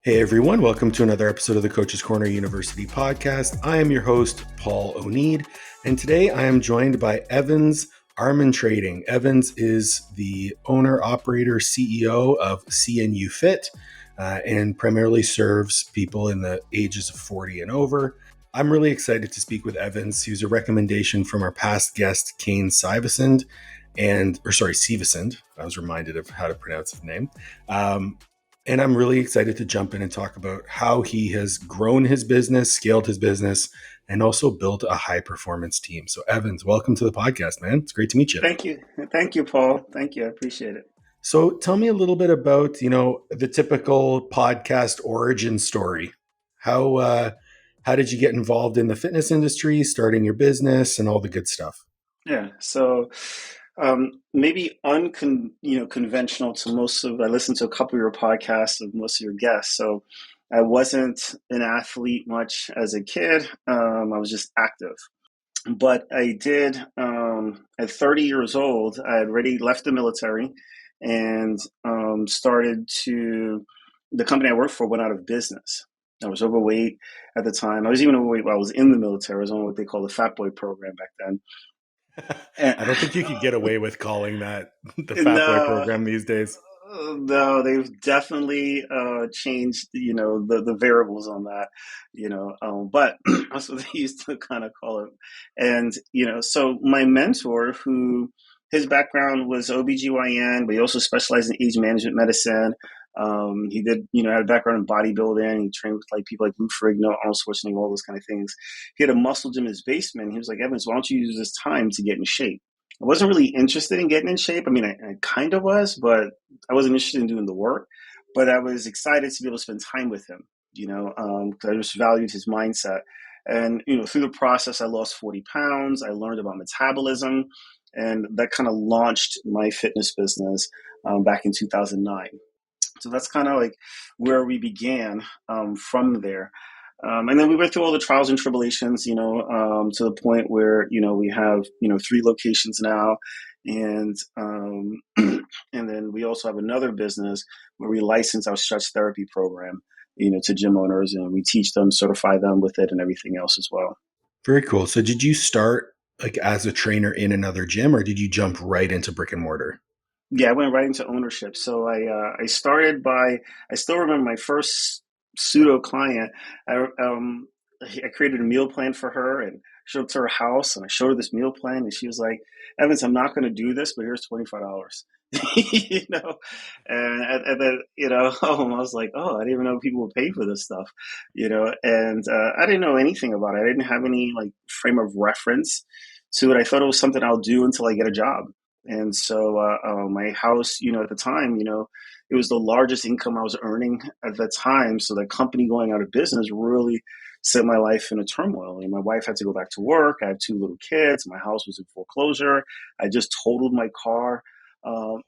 Hey everyone, welcome to another episode of the Coach's Corner University podcast. I am your host, Paul O'Neid, and today I am joined by Evans Armantrading. Evans is the owner, operator, CEO of CNU Fit, and primarily serves people in the ages of 40 and over. I'm really excited to speak with Evans. He was a recommendation from our past guest, Kane Sivesand, Sivesand. I was reminded of how to pronounce his name. And I'm really excited to jump in and talk about how he has grown his business, scaled his business, and also built a high performance team. So, Evans, welcome to the podcast, man. It's great to meet you. Thank you. Thank you, Paul. Thank you. I appreciate it. So, tell me a little bit about, the typical podcast origin story. How did you get involved in the fitness industry, starting your business, and all the good stuff? Yeah. So maybe conventional to most of. I listened to a couple of your podcasts of most of your guests. So I wasn't an athlete much as a kid. I was just active. But I did, at 30 years old, I had already left the military and the company I worked for went out of business. I was overweight at the time. I was even overweight while I was in the military. I was on what they call the Fat Boy program back then. I don't think you could get away with calling that the Fat Boy No, program these days. no, they've definitely changed, the variables on that, but that's what they used to kind of call it. And, so my mentor, who his background was OBGYN, but he also specialized in age management medicine. He did, had a background in bodybuilding. He trained with like people like Lou Ferrigno, Arnold Schwarzenegger, all those kind of things. He had a muscle gym in his basement. He was like, Evans, why don't you use this time to get in shape? I wasn't really interested in getting in shape. I mean, I kind of was, but I wasn't interested in doing the work. But I was excited to be able to spend time with him, because I just valued his mindset. And, through the process, I lost 40 pounds. I learned about metabolism, and that kind of launched my fitness business back in 2009. So that's kind of like where we began from there. And then we went through all the trials and tribulations, to the point where, we have, three locations now. And and then we also have another business where we license our stretch therapy program, to gym owners, and we teach them, certify them with it and everything else as well. Very cool. So did you start like as a trainer in another gym or did you jump right into brick and mortar? Yeah, I went right into ownership. So I started by, I still remember my first pseudo client. I created a meal plan for her and showed up to her house, and I showed her this meal plan, and she was like, Evans, I'm not going to do this, but here's $25. you know, and then, I was like, oh, I didn't even know people would pay for this stuff, and I didn't know anything about it. I didn't have any like frame of reference to it. I thought it was something I'll do until I get a job. And so my house, at the time, it was the largest income I was earning at that time. So the company going out of business really set my life in a turmoil. And my wife had to go back to work. I have two little kids. My house was in foreclosure. I just totaled my car a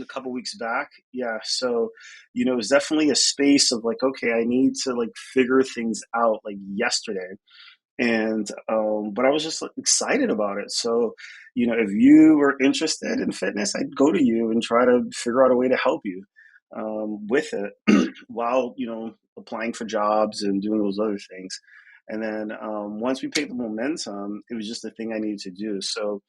couple weeks back. Yeah. So, it was definitely a space of like, okay, I need to like figure things out like yesterday. And but I was just like, excited about it. So, if you were interested in fitness, I'd go to you and try to figure out a way to help you with it while applying for jobs and doing those other things. And then once we picked the momentum, it was just the thing I needed to do. So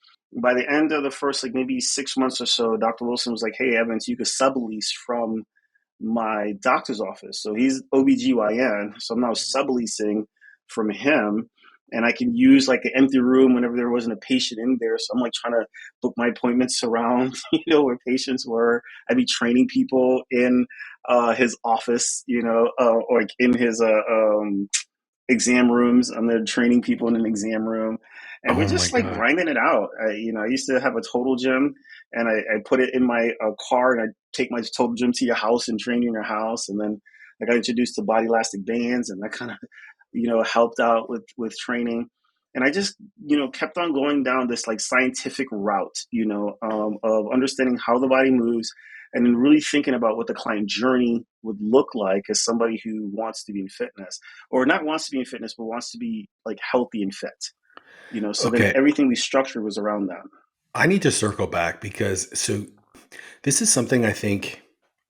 by the end of the first like maybe 6 months or so, Dr. Wilson was like, "Hey, Evans, you could sublease from my doctor's office." So he's OBGYN. So I'm now subleasing from him, and I can use like an empty room whenever there wasn't a patient in there. So I'm like trying to book my appointments around, where patients were. I'd be training people in his office, or like in his exam rooms. I'm there training people in an exam room, and we're Oh my just like God. grinding it out. I used to have a total gym, and I put it in my car, and I take my total gym to your house and train you in your house. And then I got introduced to body elastic bands, and that kind of, helped out with training. And I just, kept on going down this like scientific route, of understanding how the body moves, and then really thinking about what the client journey would look like as somebody who wants to be in fitness, or not wants to be in fitness, but wants to be like healthy and fit, so then Okay. everything we structured was around that. I need to circle back because this is something I think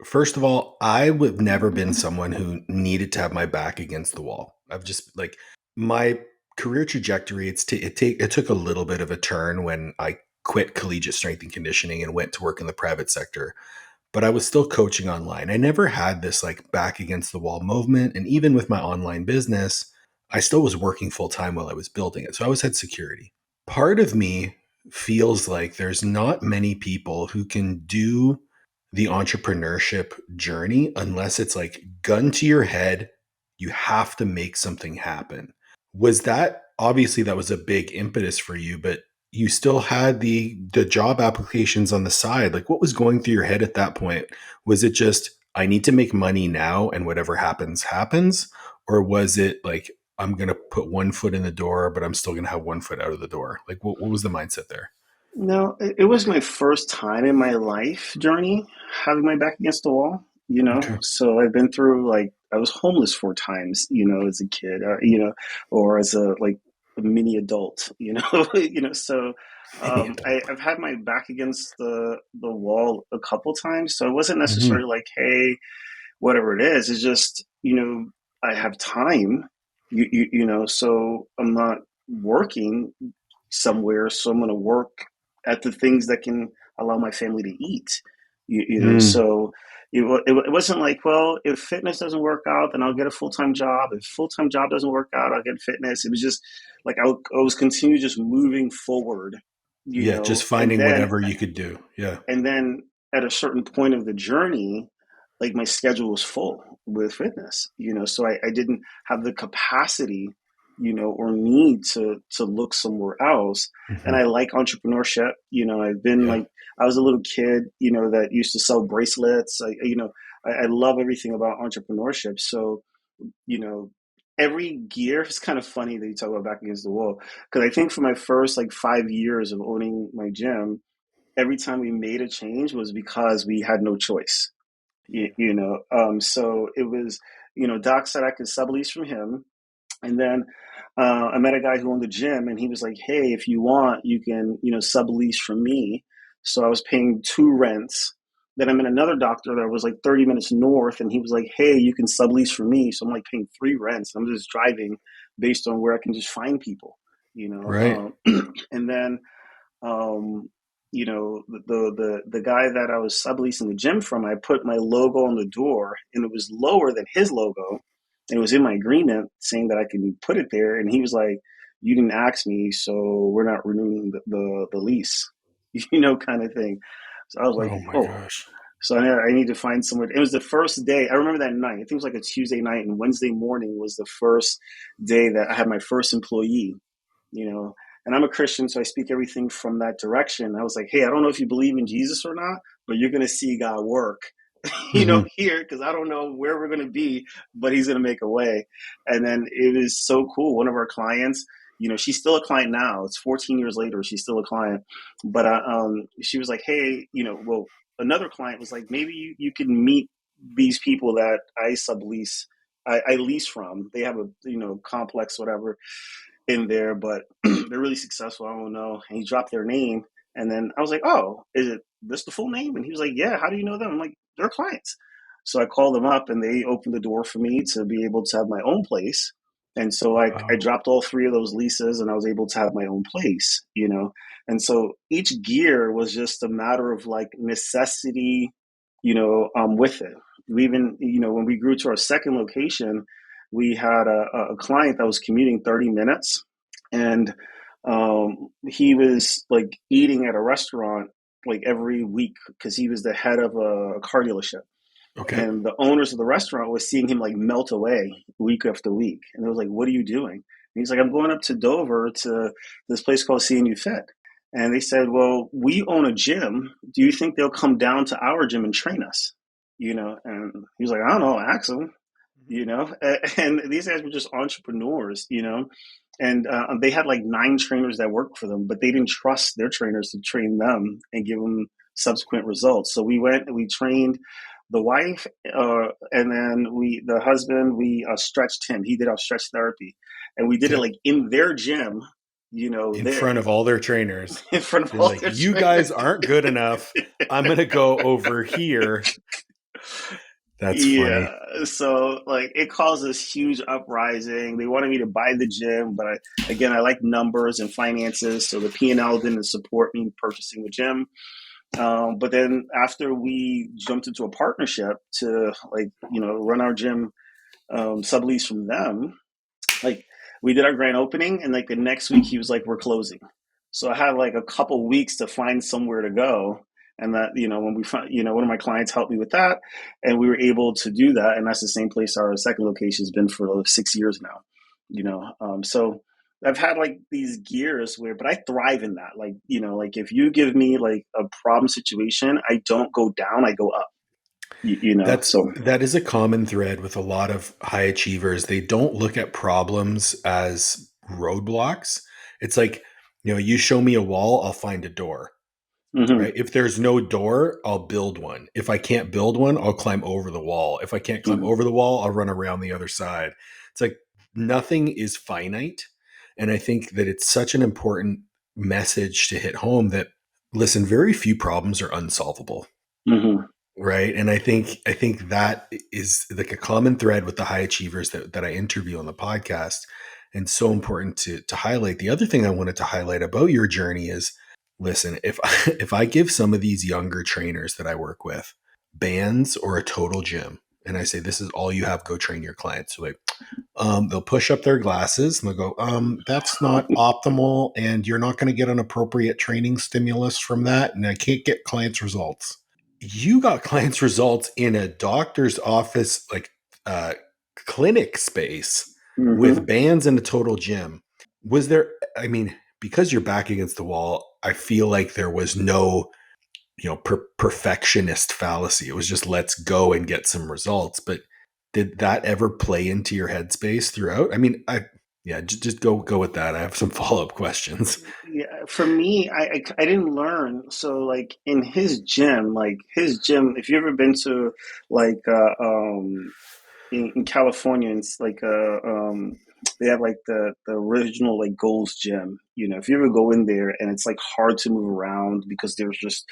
First of all, I would never been someone who needed to have my back against the wall. I've just like my career trajectory. It took a little bit of a turn when I quit collegiate strength and conditioning and went to work in the private sector. But I was still coaching online. I never had this like back against the wall movement, and even with my online business, I still was working full time while I was building it. So I always had security. Part of me feels like there's not many people who can do the entrepreneurship journey unless it's like gun to your head, you have to make something happen. Was that obviously that was a big impetus for you, but you still had the job applications on the side. Like what was going through your head at that point? Was it just I need to make money now and whatever happens happens, or was it like I'm going to put one foot in the door, but I'm still going to have one foot out of the door? Like, what was the mindset there? No, it was my first time in my life journey having my back against the wall, you know. Okay. So I've been through like I was homeless 4 times, you know, as a kid, or as a like a mini adult, you know, So Any adult. I've had my back against the wall a couple times, so it wasn't necessarily Hmm. like, hey, whatever it is. It's just, I have time, so I'm not working somewhere, so I'm going to work at the things that can allow my family to eat. Mm. So it wasn't like, well, if fitness doesn't work out, then I'll get a full time job. If full time job doesn't work out, I'll get fitness. It was just like I was continue just moving forward, Yeah, just and finding then whatever you could do. Yeah. and then at a certain point of the journey, like my schedule was full with fitness, so I didn't have the capacity, or need to look somewhere else. And Hmm. I like entrepreneurship. I've been Yeah. like, I was a little kid, that used to sell bracelets. I love everything about entrepreneurship. So, you know, every gear is kind of funny that you talk about back against the wall. Because I think for my first like 5 years of owning my gym, every time we made a change was because we had no choice. So it was, Doc said I could sublease from him, and then I met a guy who owned the gym, and he was like, "Hey, if you want, you can, sublease from me." So I was paying two rents. Then I met another doctor that was like 30 minutes north, and he was like, "Hey, you can sublease from me." So I'm like paying three rents. I'm just driving based on where I can just find people, Right. and then the guy that I was subleasing the gym from, I put my logo on the door, and it was lower than his logo, and it was in my agreement saying that I can put it there. And he was like, "You didn't ask me, so we're not renewing the lease," kind of thing. So I was like, Oh my "Oh." gosh. So I need to find somewhere. It was the first day. I remember that night. I think it was like a Tuesday night, and Wednesday morning was the first day that I had my first employee, you know. And I'm a Christian, so I speak everything from that direction. I was like, hey, I don't know if you believe in Jesus or not, but you're going to see God work, Hmm. here, because I don't know where we're going to be, but He's going to make a way. And then it was so cool. One of our clients, she's still a client now. It's 14 years later. She's still a client. But she was like, hey, well, another client was like, maybe you can meet these people that I sublease, I lease from. They have a, complex, whatever in there, but they're really successful. I don't know. And he dropped their name. And then I was like, oh, is it this the full name? And he was like, yeah, how do you know them? I'm like, they're clients. So I called them up, and they opened the door for me to be able to have my own place. And so I Wow. dropped all three of those leases, and I was able to have my own place. And so each gear was just a matter of like necessity, with it. We even, when we grew to our second location, we had a client that was commuting 30 minutes, and he was like eating at a restaurant like every week because he was the head of a car dealership. Okay. And the owners of the restaurant was seeing him like melt away week after week. And they was like, what are you doing? And he's like, I'm going up to Dover to this place called CNU Fit. And they said, well, we own a gym. Do you think they'll come down to our gym and train us? And he was like, I don't know, ask them, and these guys were just entrepreneurs, and they had like 9 trainers that worked for them, but they didn't trust their trainers to train them and give them subsequent results. So we went and we trained the wife, and then the husband, we stretched him. He did our stretch therapy, and we did it Okay. like in their gym, In front there of all their trainers, in front of being all like, their you trainers. guys aren't good enough. I'm going to go over here. That's funny. Yeah, so like it caused this huge uprising. They wanted me to buy the gym, but again, I like numbers and finances, so the P&L didn't support me purchasing the gym. But then after we jumped into a partnership to like run our gym sublease from them, like we did our grand opening, and like the next week he was like, "We're closing." So I had like a couple weeks to find somewhere to go, and that when we find one of my clients helped me with that, and we were able to do that, and that's the same place our second location has been for 6 years now. So I've had like these gears where, but I thrive in that. Like like if you give me like a problem situation, I don't go down, I go up. So. That is a common thread with a lot of high achievers. They don't look at problems as roadblocks. It's like, you show me a wall, I'll find a door, Hmm. right? If there's no door, I'll build one. If I can't build one, I'll climb over the wall. If I can't climb Hmm. over the wall, I'll run around the other side. It's like nothing is finite. And I think that it's such an important message to hit home that, listen, very few problems are unsolvable. Hmm. Right. And I think that is like a common thread with the high achievers that I interview on the podcast. And so important to highlight. The other thing I wanted to highlight about your journey is, listen, if if I give some of these younger trainers that I work with bands or a total gym, and I say, this is all you have, go train your clients. So like, they'll push up their glasses and they'll go, that's not optimal. And you're not going to get an appropriate training stimulus from that. And I can't get clients results. You got clients results in a doctor's office, like uh, clinic space with Hmm. bands and a total gym. Was there, I mean, because you're back against the wall, I feel like there was no, perfectionist fallacy. It was just, let's go and get some results. But did that ever play into your headspace throughout? I mean, yeah, just go with that. I have some follow-up questions. Yeah, for me, I didn't learn. So like in his gym, if you've ever been to like in California, it's like they have like the original like Gold's Gym. If you ever go in there and it's like hard to move around because there's just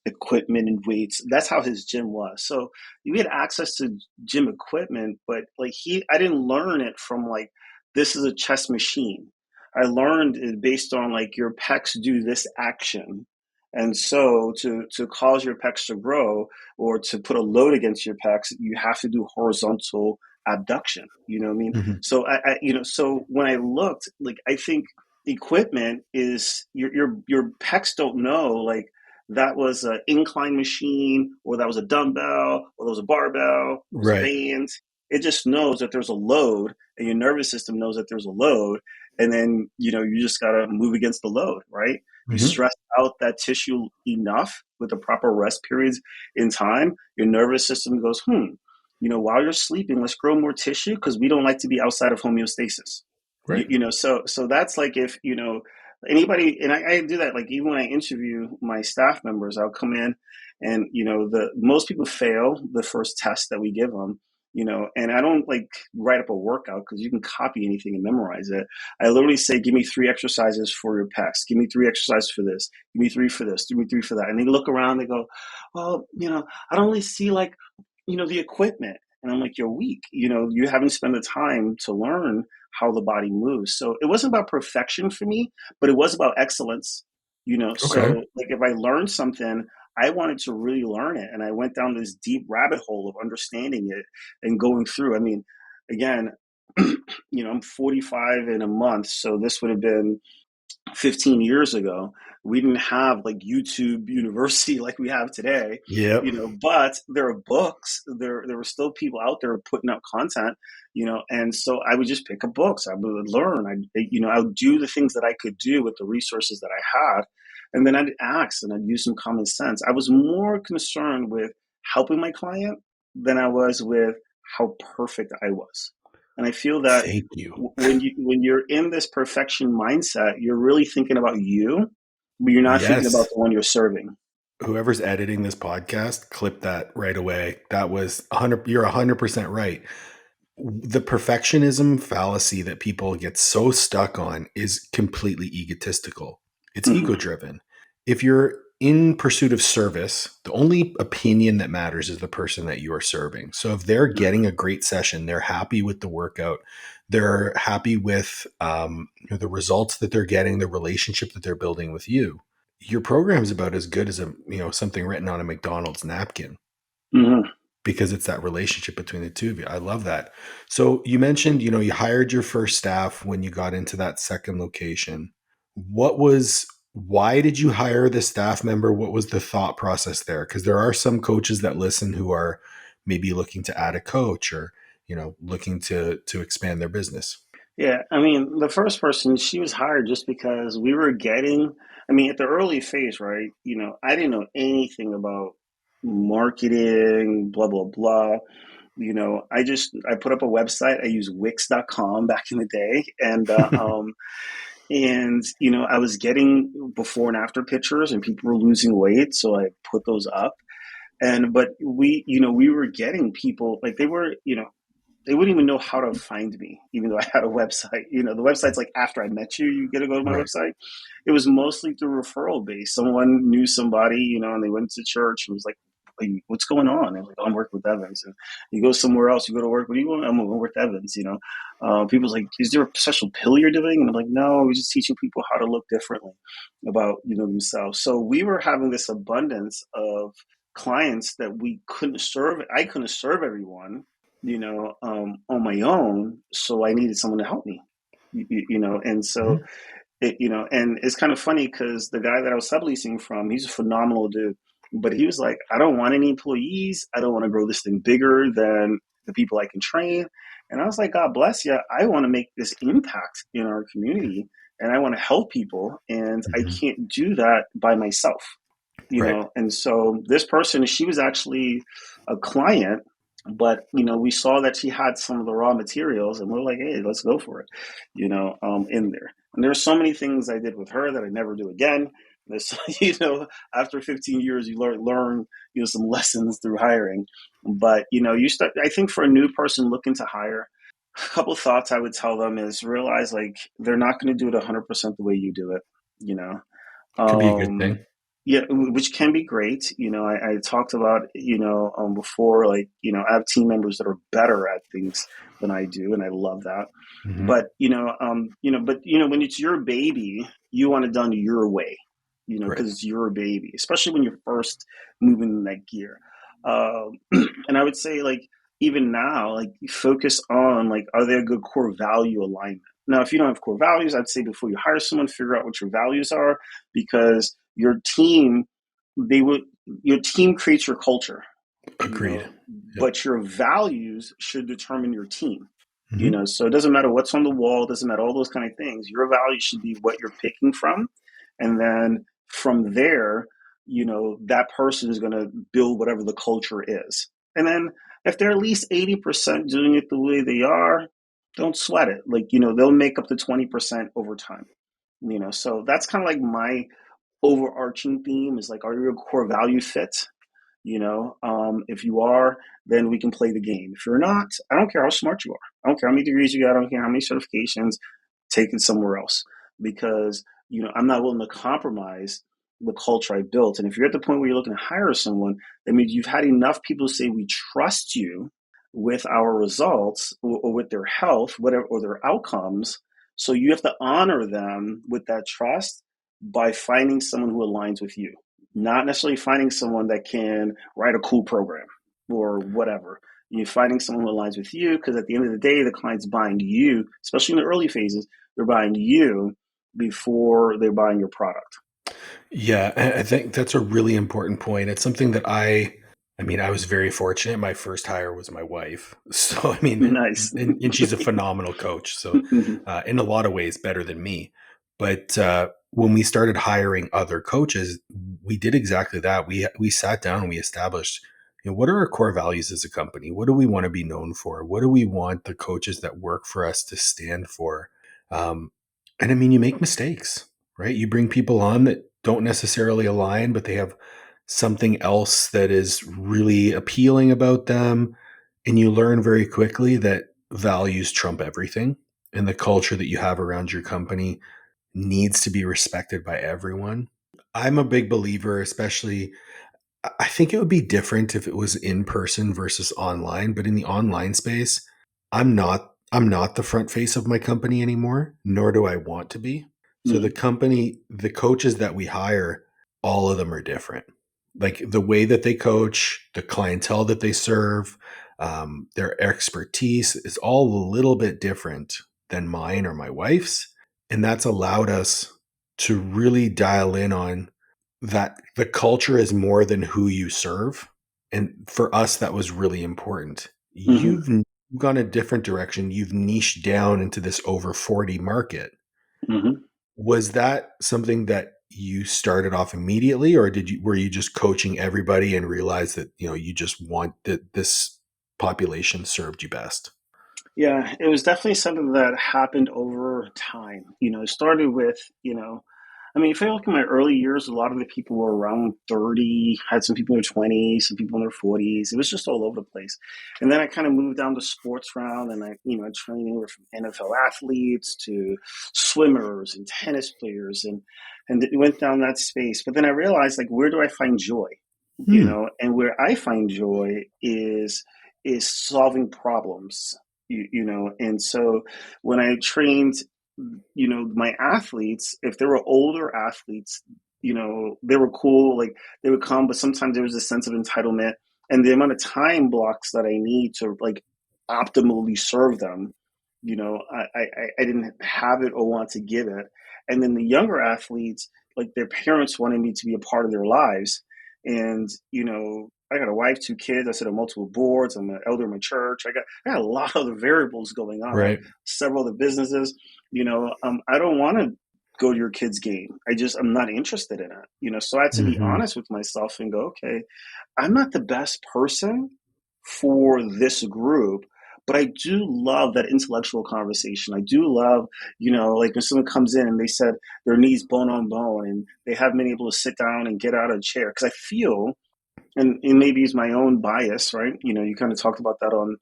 equipment and weights. That's how his gym was. So you had access to gym equipment, but like I didn't learn it from like this is a chess machine. I learned it based on like your pecs do this action. And so to cause your pecs to grow or to put a load against your pecs, you have to do horizontal abduction. You know what I mean? Mhm. So so when I looked, like I think equipment is your pecs don't know like that was an incline machine or that was a dumbbell or that was a barbell, it was a Right. band. It just knows that there's a load and your nervous system knows that there's a load, and then you just got to move against the load, right? You Hmm. stress out that tissue enough with the proper rest periods in time, your nervous system goes, while you're sleeping, let's grow more tissue because we don't like to be outside of homeostasis. Right. So that's like if anybody, and I do that like even when I interview my staff members, I'll come in and the most people fail the first test that we give them. And I don't like write up a workout because you can copy anything and memorize it. I literally say, give me 3 exercises for your pecs. Give me 3 exercises for this. Give me 3 for this. Give me 3 for that. And they look around, they go, well, I don't really see like, the equipment. And I'm like, you're weak. You haven't spent the time to learn how the body moves. So it wasn't about perfection for me, but it was about excellence. Okay. So like if I learned something, I wanted to really learn it. And I went down this deep rabbit hole of understanding it and going through. I mean, again, I'm 45 in a month. So this would have been 15 years ago. We didn't have like YouTube University like we have today, Yep. but there are books. There were still people out there putting out content, and so I would just pick up books. I would learn. I would do the things that I could do with the resources that I had, and then I'd ask and I'd use some common sense. I was more concerned with helping my client than I was with how perfect I was. And I feel that Thank you. when you're in this perfection mindset, you're really thinking about you, but you're not thinking about Yes. the one you're serving. Whoever's editing this podcast, clip that right away. That was 100. You're 100% right. The perfectionism fallacy that people get so stuck on is completely egotistical. It's ego Hmm. driven. If you're in pursuit of service, the only opinion that matters is the person that you are serving. So if they're getting a great session, they're happy with the workout, they're happy with the results that they're getting, the relationship that they're building with you. Your program is about as good as something written on a McDonald's napkin Mm-hmm. because it's that relationship between the two of you. I love that. So you mentioned, you hired your first staff when you got into that second location. Why did you hire the staff member? What was the thought process there? Because there are some coaches that listen who are maybe looking to add a coach or, looking to expand their business. Yeah, I mean, the first person, she was hired just because we were getting, I mean, at the early phase, right? I didn't know anything about marketing, blah, blah, blah. I put up a website. I used Wix.com back in the day. I was getting before and after pictures and people were losing weight. So I put those up. But we were getting people like they wouldn't even know how to find me, even though I had a website. The website's like after I met you, you get to go to my Right. website. It was mostly through referral base. Someone knew somebody, and they went to church and was like, "Hey, what's going on?" And like, "Oh, I'm working with Evans." And you go somewhere else, you go to work. What do you want? I'm going to work with Evans. People's like, "Is there a special pill you're doing?" And I'm like, "No, we're just teaching people how to look differently about themselves." So we were having this abundance of clients that we couldn't serve. I couldn't serve everyone on my own. So I needed someone to help me, and so Mhm. and it's kind of funny because the guy that I was subleasing from, he's a phenomenal dude, but he was like, I don't want any employees. I don't want to grow this thing bigger than the people I can train. And I was like, God bless you. I want to make this impact in our community and I want to help people. And I Mhm. can't do that by myself, Right. and so this person, she was actually a client, but we saw that she had some of the raw materials and we're like, hey, let's go for it, in there. And there's so many things I did with her that I never do again. There's, after 15 years, you learn, some lessons through hiring. But, you start, I think for a new person looking to hire, a couple of thoughts I would tell them is realize like they're not going to do it 100% the way you do it, you know. Could be a good thing. Um, yeah, which can be great. I talked about, before, like, I have team members that are better at things than I do, and I love that. Hmm. But when it's your baby, you want it done your way, Right. because it's your baby, especially when you're first moving in that gear. Um, and I would say, like, even now, like, you focus on, like, are there good core value alignment? Now, if you don't have core values, I'd say before you hire someone, figure out what your values are, because your team creates your culture, you Agreed. know, Yep. but your values should determine your team. Hmm. So it doesn't matter what's on the wall, it doesn't matter all those kind of things. Your values should be what you're picking from. And then from there, that person is going to build whatever the culture is. And then if they're at least 80% doing it the way they are, don't sweat it. Like, they'll make up the 20% over time. So that's kind of like my overarching theme is like, are you a core value fit? If you are, then we can play the game. If you're not, I don't care how smart you are. I don't care how many degrees you got. I don't care how many certifications. Take it somewhere else, because I'm not willing to compromise the culture I built. And if you're at the point where you're looking to hire someone, that means you've had enough people say we trust you with our results, or with their health, whatever, or their outcomes. So you have to honor them with that trust by finding someone who aligns with you, not necessarily finding someone that can write a cool program or whatever. You're finding someone who aligns with you, because at the end of the day, the client's buying you, especially in the early phases, they're buying you before they're buying your product. Yeah, I think that's a really important point. It's something that I mean, I was very fortunate. My first hire was my wife. So, I mean, Nice. and she's a phenomenal coach. So, in a lot of ways, better than me. But when we started hiring other coaches, we did exactly that. We sat down and we established, what are our core values as a company? What do we want to be known for? What do we want the coaches that work for us to stand for? Um, and I mean, you make mistakes, right? You bring people on that don't necessarily align, but they have something else that is really appealing about them. And you learn very quickly that values trump everything. And the culture that you have around your company needs to be respected by everyone. I'm a big believer, especially I think it would be different if it was in person versus online, but in the online space, I'm not the front face of my company anymore, nor do I want to be. So Mm-hmm. the coaches that we hire, all of them are different. Like the way that they coach, the clientele that they serve, their expertise is all a little bit different than mine or my wife's. And that's allowed us to really dial in on that the culture is more than who you serve. And for us, that was really important. Mm-hmm. You've gone a different direction. You've niched down into this over 40 market. Mm-hmm. Was that something that you started off immediately, or were you just coaching everybody and realized that, you just want that this population served you best? Yeah, it was definitely something that happened over time. It started with, I mean, if I look at my early years, a lot of the people were around 30, had some people in their 20s, some people in their 40s. It was just all over the place. And then I kind of moved down the sports round and I trained anywhere from NFL athletes to swimmers and tennis players and it went down that space. But then I realized like where do I find joy? Hmm. And where I find joy is solving problems. And so when I trained my athletes, if they were older athletes, they were cool, like they would come, but sometimes there was a sense of entitlement and the amount of time blocks that I need to like optimally serve them, I didn't have it or want to give it. And then the younger athletes, like their parents wanted me to be a part of their lives. And, I got a wife, two kids. I sit on multiple boards. I'm an elder in my church. I got a lot of the variables going on. I have Right. several other businesses. I don't want to go to your kid's game. I'm not interested in it. So I had to be Hmm. honest with myself and go, okay, I'm not the best person for this group, but I do love that intellectual conversation. I do love, like when someone comes in and they said their knees bone on bone and they haven't been able to sit down and get out of a chair. Because I feel, and maybe it's my own bias, right? You kind of talked about that on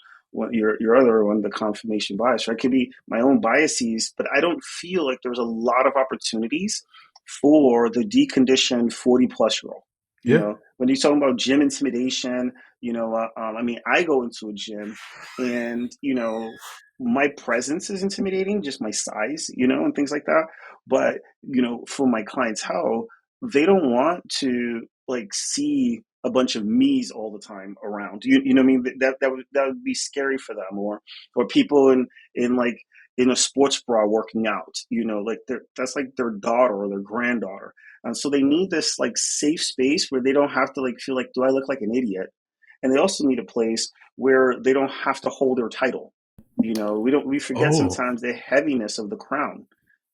your other one, the confirmation bias, right? It could be my own biases, but I don't feel like there's a lot of opportunities for the deconditioned 40 plus year old. Yeah. When you're talking about gym intimidation, I mean, I go into a gym and, my presence is intimidating, just my size, and things like that. But, for my clientele, they don't want to like see a bunch of me's all the time around. You know what I mean? That would be scary for them, or people in like in a sports bra working out. Like that's like their daughter or their granddaughter, and so they need this like safe space where they don't have to like feel like, do I look like an idiot? And they also need a place where they don't have to hold their title. We forget Oh. sometimes the heaviness of the crown.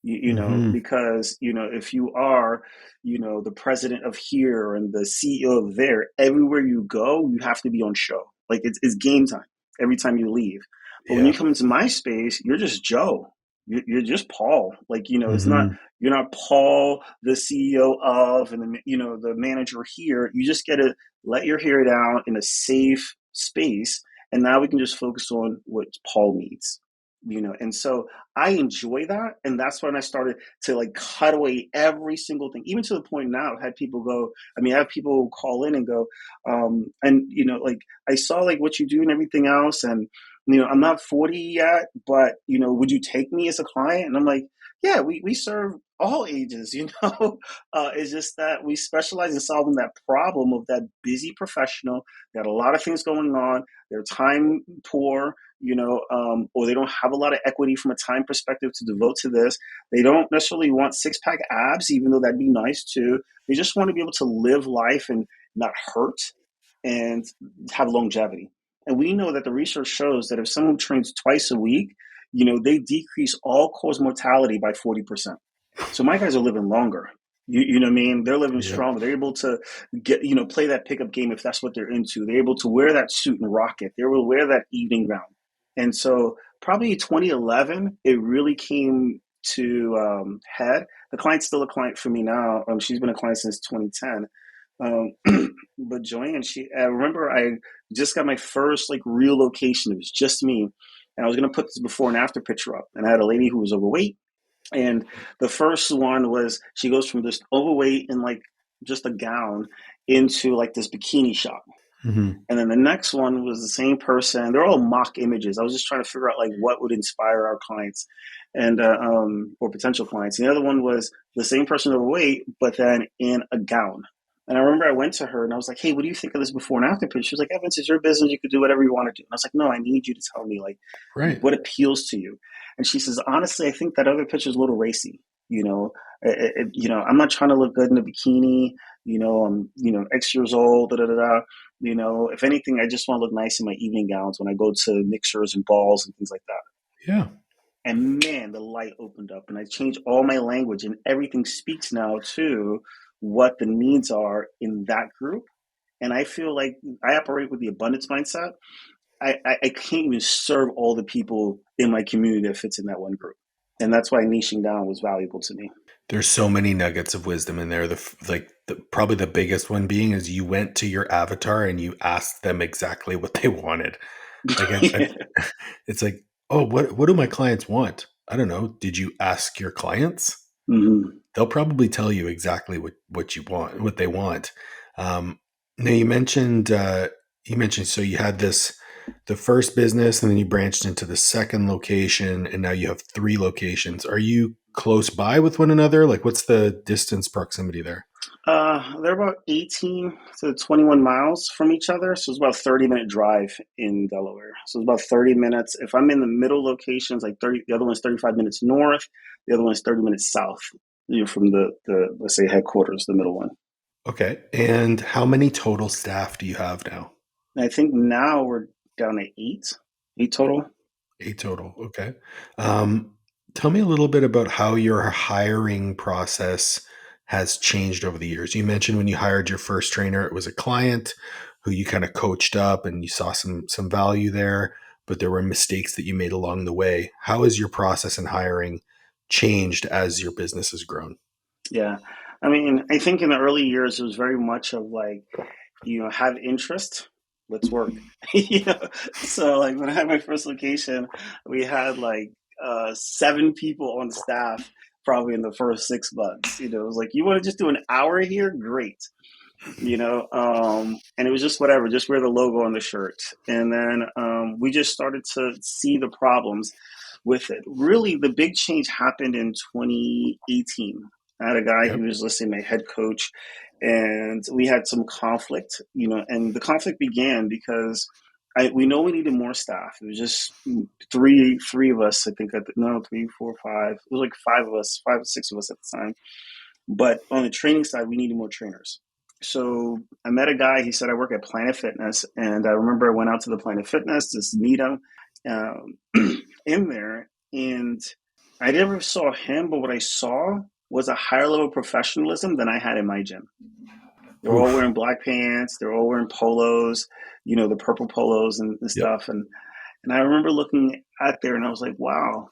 Hmm. Because if you are the president of here and the CEO of there, everywhere you go, you have to be on show. Like it's game time every time you leave. But when you Yeah. come into my space, you're just Joe. You're just Paul. Like it's not Hmm. you're not Paul, the CEO of, and the manager here. You just get to let your hair down in a safe space, and now we can just focus on what Paul needs. And so I enjoy that, and that's when I started to like cut away every single thing, even to the point now I've had people go. I mean, I have people call in and go, and like I saw like what you do and everything else, and I'm not 40 yet, but would you take me as a client? And I'm like, yeah, we serve all ages. It's just that we specialize in solving that problem of that busy professional that a lot of things going on. They're time poor, or they don't have a lot of equity from a time perspective to devote to this. They don't necessarily want six pack abs, even though that'd be nice too. They just want to be able to live life and not hurt and have longevity. And we know that the research shows that if someone trains twice a week, they decrease all cause mortality by 40%. So my guys are living longer. You know what I mean? They're living Yep. stronger. They're able to get, play that pickup game if that's what they're into. They're able to wear that suit and rock it. They're able to wear that evening gown. And so probably 2011, it really came to head. The client's still a client for me now. She's been a client since 2010. But Joanne, I remember I just got my first like real location. It was just me. And I was going to put this before and after picture up. And I had a lady who was overweight. And the first one was she goes from this overweight in like just a gown into like this bikini shop. Hmm. And then the next one was the same person. They're all mock images. I was just trying to figure out like what would inspire our clients and or potential clients. And the other one was the same person overweight, but then in a gown. And I remember I went to her and I was like, "Hey, what do you think of this before and after picture?" She was like, "Evans, it's your business. You could do whatever you want to do." And I was like, "No, I need you to tell me like Right. what appeals to you." And she says, "Honestly, I think that other picture is a little racy. You know, I'm not trying to look good in a bikini. I'm X years old. Da da da da. If anything, I just want to look nice in my evening gowns when I go to mixers and balls and things like that." Yeah. And man, the light opened up and I changed all my language and everything speaks now to what the needs are in that group. And I feel like I operate with the abundance mindset. I can't even serve all the people in my community that fits in that one group. And that's why niching down was valuable to me. There's so many nuggets of wisdom in there. Probably the biggest one being is you went to your avatar and you asked them exactly what they wanted. Like Yeah. it's like, oh, what do my clients want? I don't know. Did you ask your clients? Hmm. They'll probably tell you exactly what you want, what they want. Now you mentioned so you had the first business and then you branched into the second location and now you have three locations. Are you close by with one another? Like what's the distance proximity there? They're about 18 to 21 miles from each other. So it's about a 30-minute drive in Delaware. So it's about 30 minutes. If I'm in the middle locations, like 30, the other one's 35 minutes north, the other one's 30 minutes south, from the let's say headquarters, the middle one. Okay. And how many total staff do you have now? And I think now we're down to eight total. Eight total. Okay. Um, Tell me a little bit about how your hiring process has changed over the years. You mentioned when you hired your first trainer, it was a client who you kind of coached up and you saw some value there, but there were mistakes that you made along the way. How has your process in hiring changed as your business has grown? Yeah. I mean, I think in the early years, it was very much of like, have interest, let's work. you know? So like when I had my first location, we had like 7 people on staff probably in the first 6 months. It was like, you want to just do an hour here? Great. And it was just whatever, just wear the logo on the shirt. And then we just started to see the problems with it. Really, the big change happened in 2018. I had a guy Okay. who was listening, my head coach, and we had some conflict, and the conflict began because we know we needed more staff. It was just three of us, I think. No, three, four, five. It was like five of us, 5 or 6 of us at the time. But on the training side, we needed more trainers. So I met a guy. He said, "I work at Planet Fitness," and I remember I went out to the Planet Fitness to meet him um, in there, and I never saw him, but what I saw was a higher level of professionalism than I had in my gym. They're all Oof. wearing black pants. They're all wearing polos, the purple polos and Yep. stuff. And I remember looking at there, and I was like, "Wow,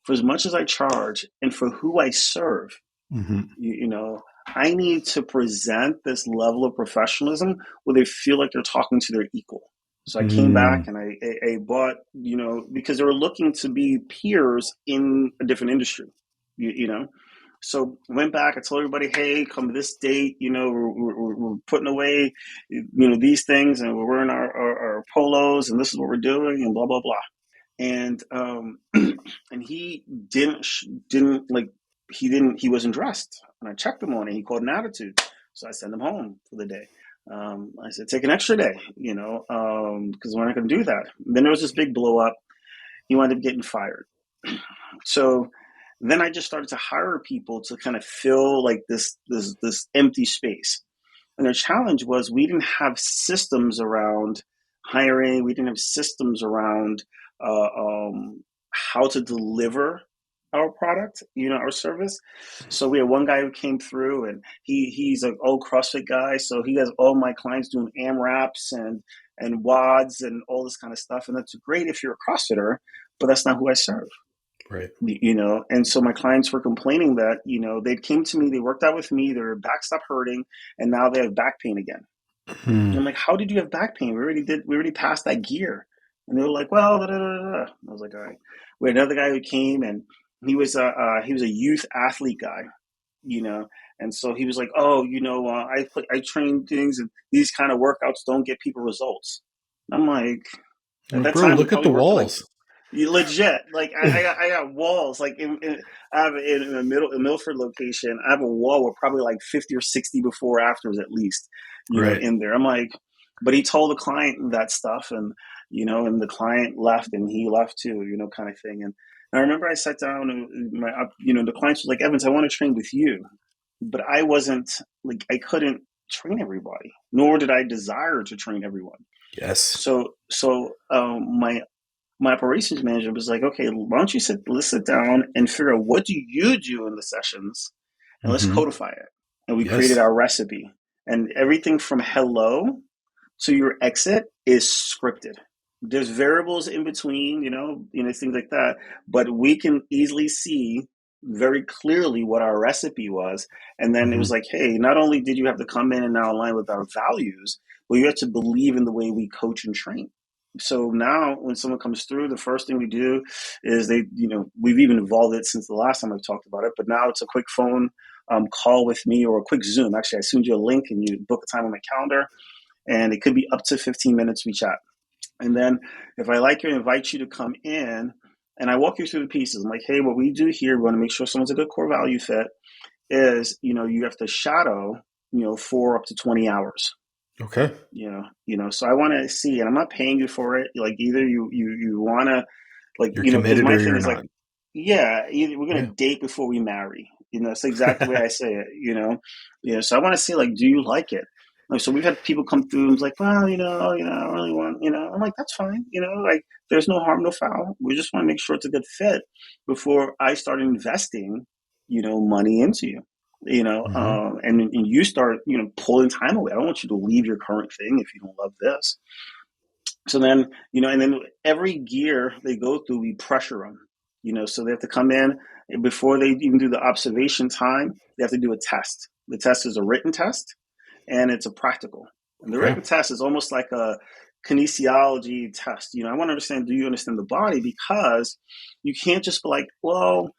for as much as I charge and for who I serve, Hmm. you know, I need to present this level of professionalism where they feel like they're talking to their equal." So I came back Mm. and I bought, because they were looking to be peers in a different industry, you know. So I went back. I told everybody, "Hey, come this date. We're putting away, these things, and we're wearing our polos, and this is what we're doing, and blah blah blah." And and he didn't like he wasn't dressed, and I checked him on it. He called an attitude, so I sent him home for the day. I said, "Take an extra day, because we're not going to do that." And then there was this big blow up. He wound up getting fired. So then I just started to hire people to kind of fill like this empty space. And the challenge was we didn't have systems around hiring. We didn't have systems around uh, um, how to deliver our product, our service. So we had one guy who came through, and he's an old CrossFit guy. So he has all my clients doing AMRAPs and WODs and all this kind of stuff. And that's great if you're a CrossFitter, but that's not who I serve. Right. And so my clients were complaining that they came to me, they worked out with me, their back stopped hurting, and now they have back pain again. And I'm Mm. like, "How did you have back pain? We already passed that gear." And they were like, "Well, da, da, da, da." I was like, "All right." We had another guy who came, and He was a youth athlete guy, and so he was like, oh, I train things, and these kind of workouts don't get people results. I'm like, I'm at like, that bro, time we look at the probably worked like, walls. you legit. Like I got walls. Like I have in a Milford location. I have a wall with probably like 50 or 60 before afters at least. Right. In there. I'm like, but he told the client that stuff, and and the client left, and he left too. Kind of thing. And I remember I sat down, and the client was like, Evans, I want to train with you, but I wasn't like I couldn't train everybody, nor did I desire to train everyone. Yes. My operations manager was like, okay, why don't let's sit down and figure out what do you do in the sessions, and let's Hmm. codify it. And we created Yes. our recipe, and everything from hello to your exit is scripted. There's variables in between, things like that, but we can easily see very clearly what our recipe was. And then it was Hmm. like, hey, not only did you have to come in and now align with our values, but you have to believe in the way we coach and train. So now when someone comes through, the first thing we do is we've even evolved it since the last time I've talked about it, but now it's a quick phone call with me, or a quick Zoom. Actually, I send you a link and you book a time on my calendar, and it could be up to 15 minutes we chat. And then if I like you, I invite you to come in, and I walk you through the pieces. I'm like, hey, what we do here, we want to make sure someone's a good core value fit, is, you have to shadow, for up to 20 hours. Okay. So I want to see, and I'm not paying you for it. Like, either you want to, like, You're because committed my or thing you're is like, not. yeah, either we're gonna Yeah. date before we marry. That's exactly the way I say it. So I want to see, like, do you like it? Like, so we've had people come through and it's like, well, I don't really want, I'm like, that's fine. Like, there's no harm, no foul. We just want to make sure it's a good fit before I start investing, money into you. Hmm. And you start, pulling time away. I don't want you to leave your current thing if you don't love this. So then, and then every gear they go through, we pressure them, so they have to come in, and before they even do the observation time, they have to do a test. The test is a written test, and it's a practical. And the Okay. written test is almost like a kinesiology test. I want to understand, do you understand the body? Because you can't just be like, well,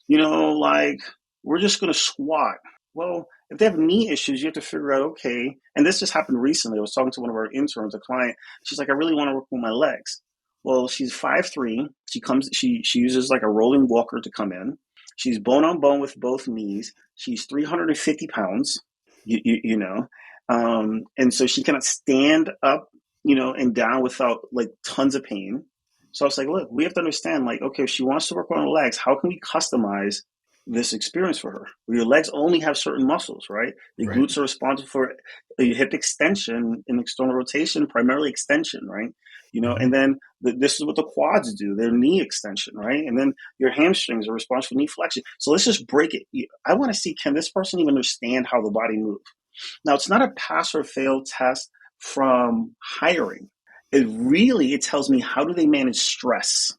like, we're just going to squat. Well, if they have knee issues, you have to figure out, okay, and this just happened recently. I was talking to one of our interns, a client. She's like, I really want to work with my legs. Well, she's 5'3". She uses like a rolling walker to come in. She's bone on bone with both knees. She's 350 pounds, and so she cannot stand up, and down without like tons of pain. So I was like, look, we have to understand, like, okay, if she wants to work on her legs, how can we customize this experience for her? Your legs only have certain muscles, right? The Right. glutes are responsible for hip extension and external rotation, primarily extension, right? Hmm. And then this is what the quads do, their knee extension, right? And then your hamstrings are responsible for knee flexion. So let's just break it. I want to see, can this person even understand how the body moves? Now, it's not a pass or fail test from hiring. It tells me, how do they manage stress?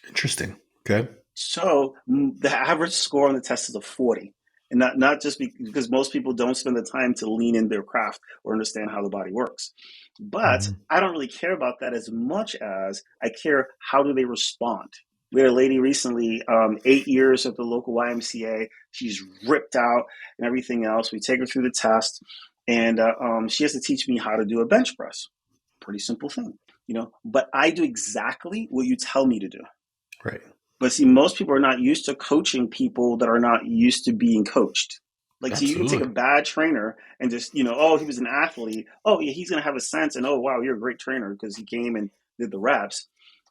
Interesting. Okay. So the average score on the test is a 40. And not just because most people don't spend the time to lean in their craft or understand how the body works. But Hmm. I don't really care about that as much as I care, how do they respond? We had a lady recently, 8 years at the local YMCA. She's ripped out and everything else. We take her through the test, and she has to teach me how to do a bench press. Pretty simple thing, but I do exactly what you tell me to do. Right. But see, most people are not used to coaching people that are not used to being coached. Like, see, you can take a Absolutely. bad trainer and just, oh, he was an athlete. Oh, yeah, he's going to have a sense. And, oh, wow, you're a great trainer because he came and did the reps.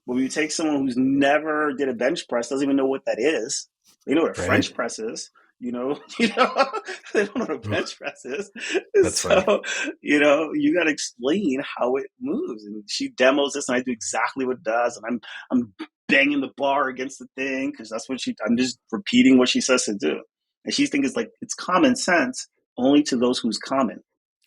But when you take someone who's never did a bench press, doesn't even know what that is, they know what a Right. French press is, you know, they don't know what a Ugh, bench press is. that's funny. So, you got to explain how it moves. And she demos this, and I do exactly what it does. And I'm banging the bar against the thing because that's what I'm just repeating what she says to do. And she thinks it's common sense only to those who's common.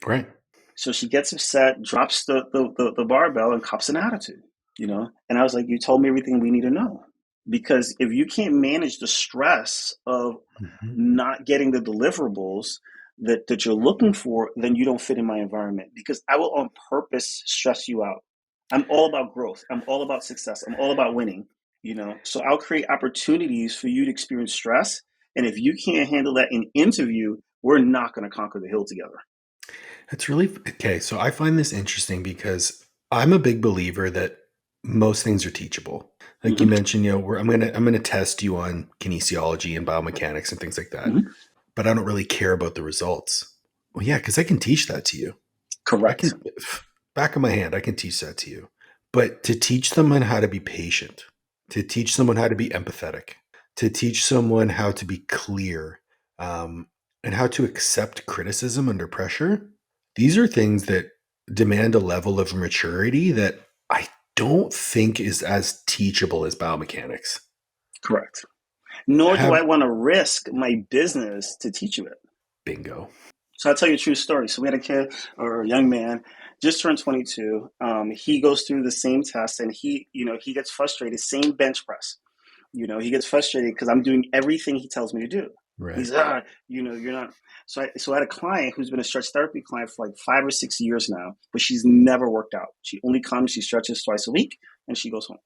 Right. So she gets upset, drops the barbell, and cops an attitude. And I was like, you told me everything we need to know. Because if you can't manage the stress of Hmm. not getting the deliverables that you're looking for, then you don't fit in my environment. Because I will on purpose stress you out. I'm all about growth. I'm all about success. I'm all about winning. So I'll create opportunities for you to experience stress. And if you can't handle that in interview, we're not going to conquer the hill together. That's really okay. So I find this interesting because I'm a big believer that most things are teachable. Like you Hmm. mentioned, I'm gonna test you on kinesiology and biomechanics and things like that, Hmm. but I don't really care about the results. Well, yeah, because I can teach that to you. I Correct. can back of my hand, I can teach that to you. But to teach someone how to be patient, to teach someone how to be empathetic, to teach someone how to be clear, um, and how to accept criticism under pressure, these are things that demand a level of maturity that I don't think is as teachable as biomechanics. Correct. Nor do Have I want to risk my business to teach you it. bingo. So I'll tell you a true story. So we had a kid or a young man just turned 22. He goes through the same test and he gets frustrated. Same bench press. He gets frustrated because I'm doing everything he tells me to do. Right. He's, you're not. So I had a client who's been a stretch therapy client for like 5 or 6 years now, but she's never worked out. She only comes, she stretches twice a week, and she goes home.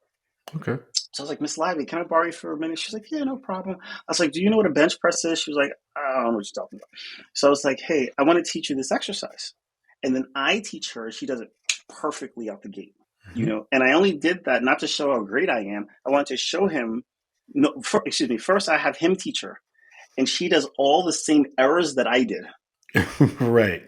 Okay. So I was like, Miss Lively, can I borrow you for a minute? She's like, yeah, no problem. I was like, do you know what a bench press is? She was like, I don't know what you're talking about. So I was like, hey, I want to teach you this exercise. And then I teach her, she does it perfectly out the gate. Mhm. And I only did that not to show how great I am. I wanted to show him, no, excuse me, first I have him teach her. And she does all the same errors that I did Right.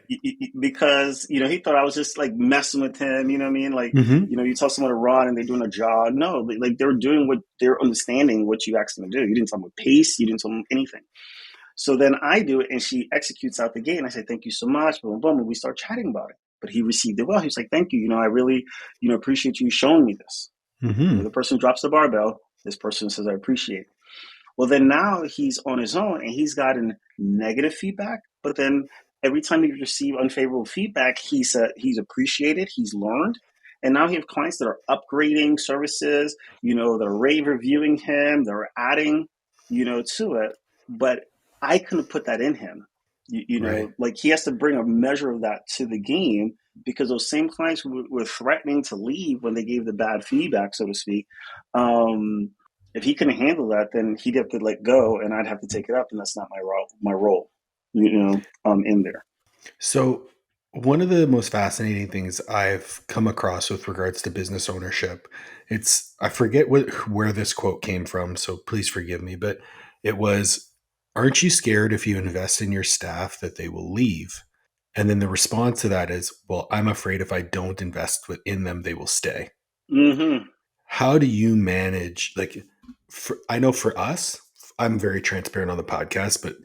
because he thought I was just like messing with him. You know what I mean? Like Hmm. you tell someone to run and they're doing a jog. No, like they're doing what they're understanding what you asked them to do. You didn't tell them what pace. You didn't tell them anything. So then I do it, and she executes out the gate, and I say thank you so much. Boom, boom, and we start chatting about it. But he received it well. He was like, thank you. I really appreciate you showing me this. The Hmm. person drops the barbell. This person says I appreciate it. Well, then now he's on his own and he's gotten negative feedback. But then every time he receives unfavorable feedback, he's appreciated, he's learned. And now he have clients that are upgrading services, they're rave reviewing him, they're adding, to it. But I couldn't put that in him. Right. Like he has to bring a measure of that to the game because those same clients were threatening to leave when they gave the bad feedback, so to speak. Um, if he couldn't handle that, then he'd have to let go, and I'd have to take it up, and that's not my role. In there. So, one of the most fascinating things I've come across with regards to business ownership, I forget where this quote came from, so please forgive me, but it was, "Aren't you scared if you invest in your staff that they will leave?" And then the response to that is, "Well, I'm afraid if I don't invest in them, they will stay." Mm-hmm. How do you manage, like, I know for us, I'm very transparent on the podcast, but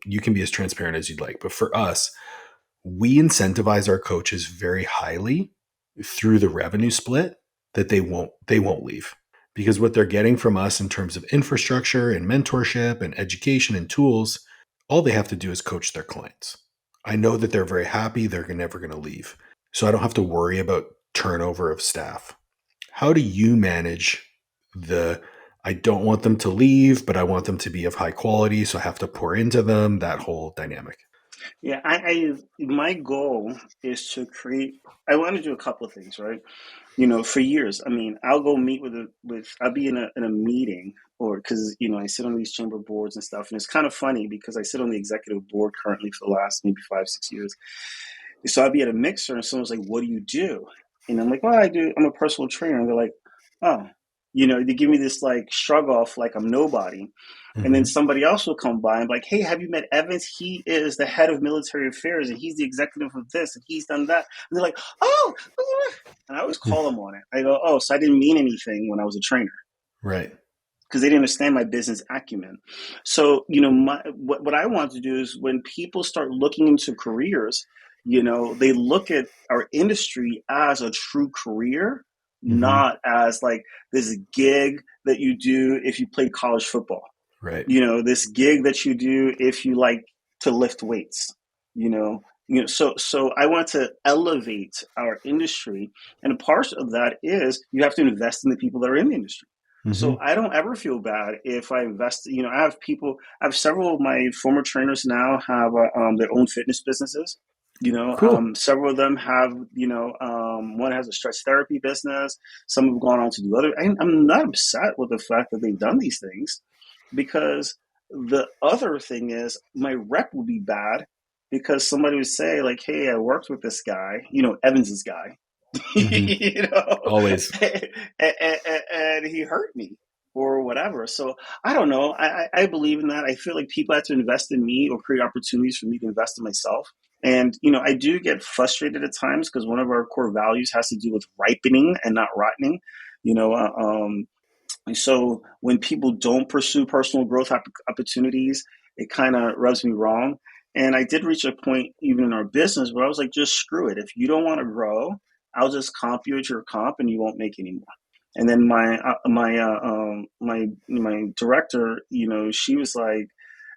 you can be as transparent as you'd like. But for us, we incentivize our coaches very highly through the revenue split that they won't leave, because what they're getting from us in terms of infrastructure and mentorship and education and tools, all they have to do is coach their clients. I know that they're very happy, they're never going to leave, so I don't have to worry about turnover of staff. How do you manage the, I don't want them to leave, but I want them to be of high quality, so I have to pour into them, that whole dynamic? Yeah, my goal is to create. I want to do a couple of things, right? For years. I mean, I'll go meet I'll be in a meeting, or because I sit on these chamber boards and stuff, and it's kind of funny because I sit on the executive board currently for the last maybe 5 6 years. So I'd be at a mixer and someone's like, what do you do? And I'm like, well, I'm a personal trainer. And they're like, oh, they give me this like shrug off like I'm nobody. And then Hmm. somebody else will come by and be like, hey, have you met Evans? He is the head of military affairs and he's the executive of this and he's done that. And they're like, oh, and I always call them on it. I go, oh, so I didn't mean anything when I was a trainer Right. because they didn't understand my business acumen. So, what I want to do is when people start looking into careers, they look at our industry as a true career, Hmm. not as like this gig that you do if you play college football. Right. This gig that you do if you like to lift weights. So I want to elevate our industry, and a part of that is you have to invest in the people that are in the industry. So Hmm. I don't ever feel bad if I invest. I have several of my former trainers now have their own fitness businesses. Cool. Several of them have, one has a stretch therapy business. Some have gone on to do other. I'm not upset with the fact that they've done these things, because the other thing is my rep would be bad, because somebody would say like, "Hey, I worked with this guy, Evans's guy, Hmm. you know, Always. and he hurt me or whatever." So I don't know. I believe in that. I feel like people have to invest in me or create opportunities for me to invest in myself. And, I do get frustrated at times because one of our core values has to do with ripening and not rotting. You know, uh, um, and so when people don't pursue personal growth opportunities, it kind of rubs me wrong. And I did reach a point even in our business where I was like, just screw it. If you don't want to grow, I'll just comp you at your comp and you won't make any more. And then my director, she was like,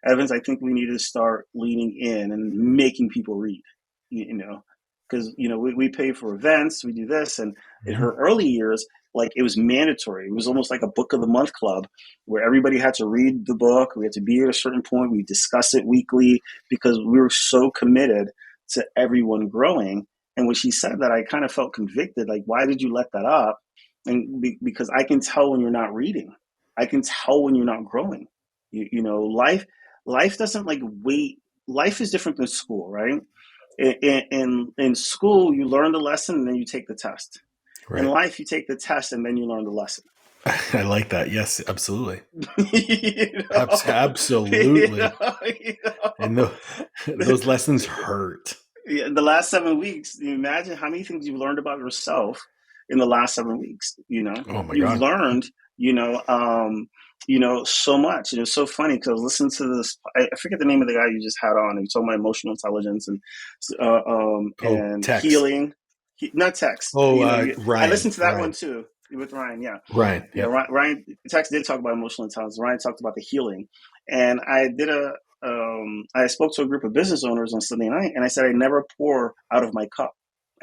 Evans, I think we need to start leaning in and making people read, because we pay for events, we do this, and in Hmm. her early years, like it was mandatory. It was almost like a book of the month club where everybody had to read the book. We had to be at a certain point. We discuss it weekly because we were so committed to everyone growing. And when she said that, I kind of felt convicted. Like, why did you let that up? And because I can tell when you're not reading, I can tell when you're not growing. Life doesn't like wait. Life is different than school, right? In school, you learn the lesson and then you take the test. In Right. life, you take the test and then you learn the lesson. I like that. Yes, absolutely. you know, you Absolutely. know, you And know. those lessons hurt. Yeah, the last 7 weeks, you imagine how many things you've learned about yourself in the last 7 weeks. Oh my You've God. learned, so much. And it was so funny because I was listening to this. I forget the name of the guy you just had on. He told my emotional intelligence Oh, and text. healing, not text. Oh, I Ryan. listened to that one Ryan. too with Ryan. Yeah, Ryan. yeah. Yep. Ryan text did talk about emotional intelligence. Ryan talked about the healing, and I spoke to a group of business owners on Sunday night, and I said I never pour out of my cup.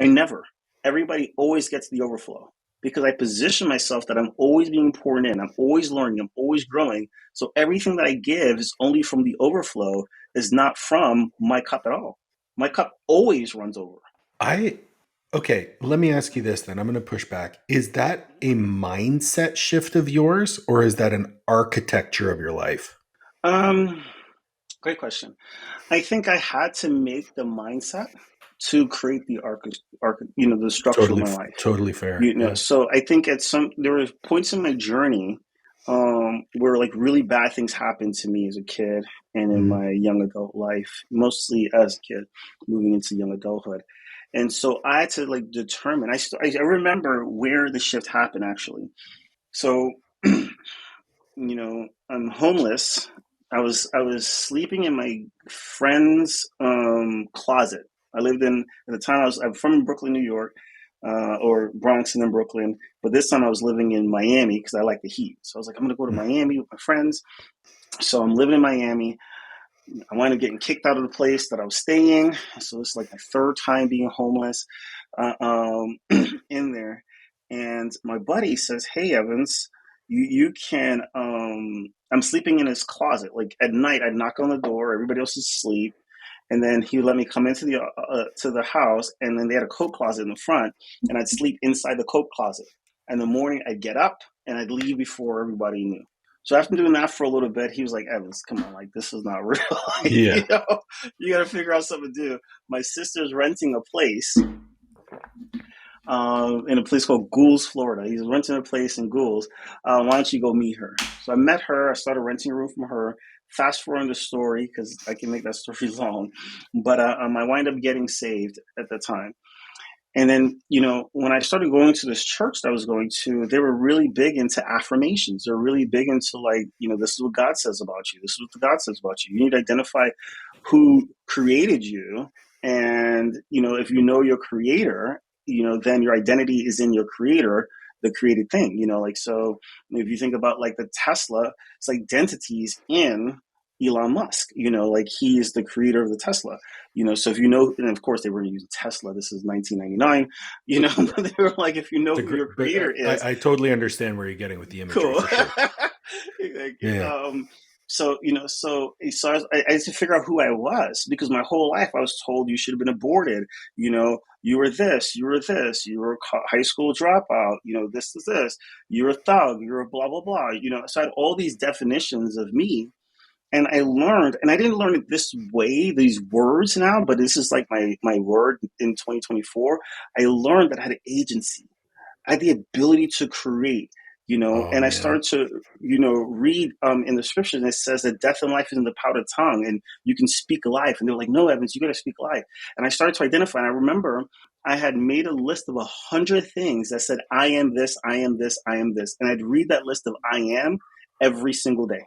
I never. Everybody always gets the overflow because I position myself that I'm always being poured in. I'm always learning. I'm always growing. So everything that I give is only from the overflow, is not from my cup at all. My cup always runs over. I Okay, let me ask you this then. I'm going to push back. Is that a mindset shift of yours or is that an architecture of your life? Um, Great question. I think I had to make the mindset to create the structure of Totally my life. totally fair. Yeah. So I think there were points in my journey where like really bad things happened to me as a kid and in Mhm. my young adult life, mostly as a kid, moving into young adulthood. And so I had to like determine. I remember where the shift happened actually. So I'm homeless. I was sleeping in my friend's closet. I lived in at the time I'm from Brooklyn, New York, or Bronx and then Brooklyn. But this time I was living in Miami because I like the heat. So I was like, I'm gonna go to Miami with my friends. So I'm living in Miami. I wound up getting kicked out of the place that I was staying. So it's like my third time being homeless in there. And my buddy says, "Hey, Evans, you can." I'm sleeping in his closet. Like at night, I'd knock on the door. Everybody else is asleep, and then he would let me come into the house. And then they had a coat closet in the front, and I'd sleep inside the coat closet. And in the morning, I'd get up and I'd leave before everybody knew. So after doing that for a little bit, he was like, "Evans, come on, like this is not real. Like, Yeah. you got to figure out something to do." My sister's renting a place in a place called Goulds, Florida. He's renting a place in Goulds. Why don't you go meet her? So I met her. I started renting a room from her. Fast forward the story because I can make that story long, but I wind up getting saved at the time. And then, when I started going to this church that I was going to, they were really big into affirmations. They're really big into like, this is what God says about you. This is what God says about you. You need to identify who created you. And, if you know your creator, then your identity is in your creator, the created thing, like, so if you think about like the Tesla, it's like identities in Elon Musk, like he is the creator of the Tesla. So if and of course they were using Tesla. This is 1999. But they were like, if you know It's a who your great, but creator is, I totally understand where you're getting with the imagery cool. for sure. Like, Yeah. I had to figure out who I was, because my whole life I was told you should have been aborted. You were this, you were this, you were a high school dropout. This is this. You're a thug. You're a blah blah blah. So I had all these definitions of me, and I learned, and I didn't learn it this way, these words now, but this is like my word in 2024. I learned that I had an agency. I had the ability to create, Oh and I man. started to, read in the scriptures, and it says that death and life is in the power of the tongue, and you can speak life. And they were like, no, Evans, you got to speak life. And I started to identify, and I remember I had made a list of 100 things that said, I am this, I am this, I am this. And I'd read that list of I am every single day.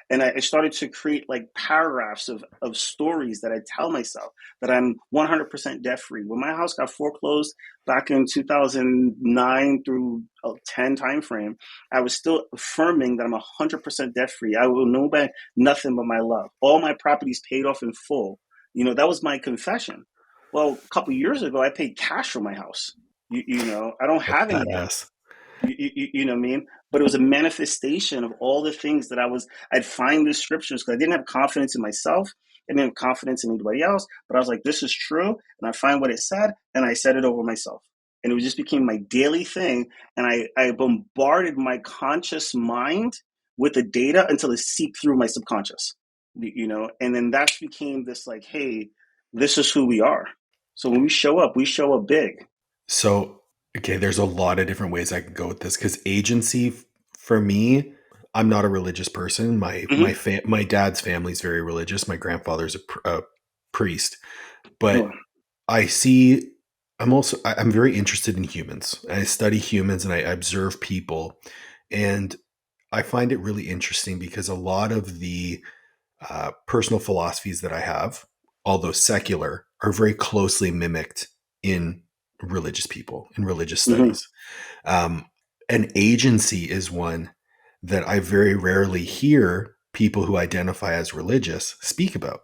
And I started to create like paragraphs of stories that I tell myself that I'm 100% debt free. When my house got foreclosed back in 2009 through 10 timeframe, I was still affirming that I'm 100% debt free. I will know by nothing but my love. All my properties paid off in full. That was my confession. Well, a couple of years ago, I paid cash for my house. I don't That's have any debt. badass. You know what I mean? But it was a manifestation of all the things that I'd find the scriptures, because I didn't have confidence in myself. I didn't have confidence in anybody else, but I was like, this is true. And I find what it said, and I said it over myself. And it just became my daily thing. And I bombarded my conscious mind with the data until it seeped through my subconscious, and then that became this like, hey, this is who we are. So when we show up big. So, okay, there's a lot of different ways I could go with this because agency for me, I'm not a religious person. Mm-hmm. My dad's family is very religious. My grandfather's a priest, Oh, but I see. I'm very interested in humans. I study humans and I observe people, and I find it really interesting because a lot of the personal philosophies that I have, although secular, are very closely mimicked in religious people, in religious mm-hmm. studies. Um, an agency is one that I very rarely hear people who identify as religious speak about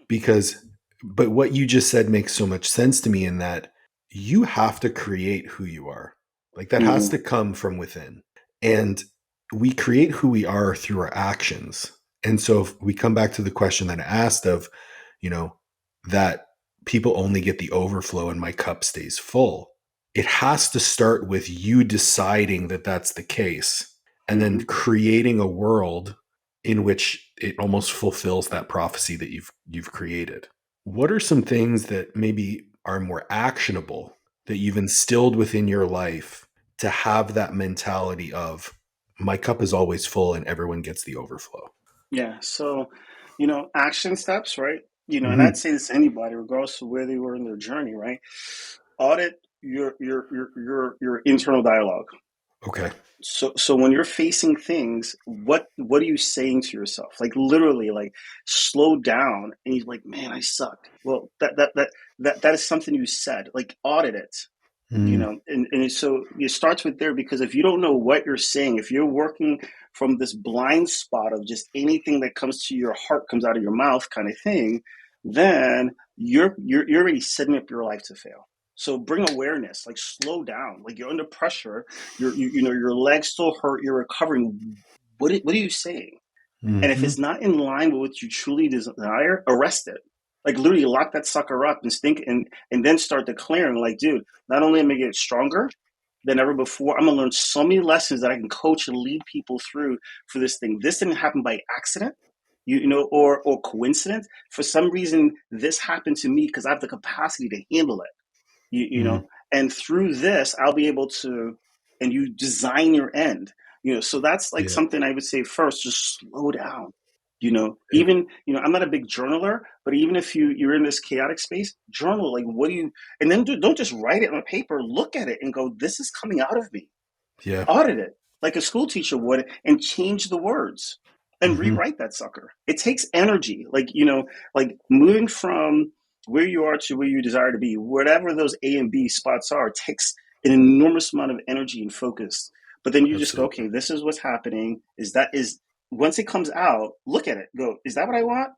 because, but what you just said makes so much sense to me in that you have to create who you are. Like that has Mm-hmm. to come from within. And we create who we are through our actions. And so if we come back to the question that I asked of, you know, that people only get the overflow and my cup stays full. It has to start with you deciding that that's the case and then Mm-hmm. creating a world in which it almost fulfills that prophecy that you've created. What are some things that maybe are more actionable that you've instilled within your life to have that mentality of my cup is always full and everyone gets the overflow? Yeah. So, action steps, right? And I'd Hmm. say this to anybody, regardless of where they were in their journey, right? Audit your internal dialogue. Okay. So when you're facing things, what are you saying to yourself? Like literally, like slow down, and you're like, man, I suck. Well, that is something you said. Like audit it. Mm, And so it starts with there, because if you don't know what you're saying, if you're working from this blind spot of just anything that comes to your heart comes out of your mouth kind of thing, then you're already setting up your life to fail. So bring awareness, like slow down, like you're under pressure, your legs still hurt, you're recovering. What are you saying? And if hmm. it's not in line with what you truly desire, arrest it. Like literally lock that sucker up and think, and then start declaring, like, dude, not only am I getting stronger than ever before, I'm gonna learn so many lessons that I can coach and lead people through for this thing. This didn't happen by accident, or coincidence. For some reason, this happened to me because I have the capacity to handle it. Mm, And through this I'll be able to, and you design your end. So that's like yeah. something I would say first, just slow down. And Even, I'm not a big journaler, but even if you're in this chaotic space, journal, like what do you, and then don't just write it on paper, look at it and go, this is coming out of me. yeah. Audit it like a school teacher would, and change the words and Hmm. rewrite that sucker. It takes energy, like moving from where you are to where you desire to be, whatever those A and B spots are, takes an enormous amount of energy and focus. But then you just go, Absolutely. okay, this is what's happening. Is once it comes out, look at it, go, is that what I want?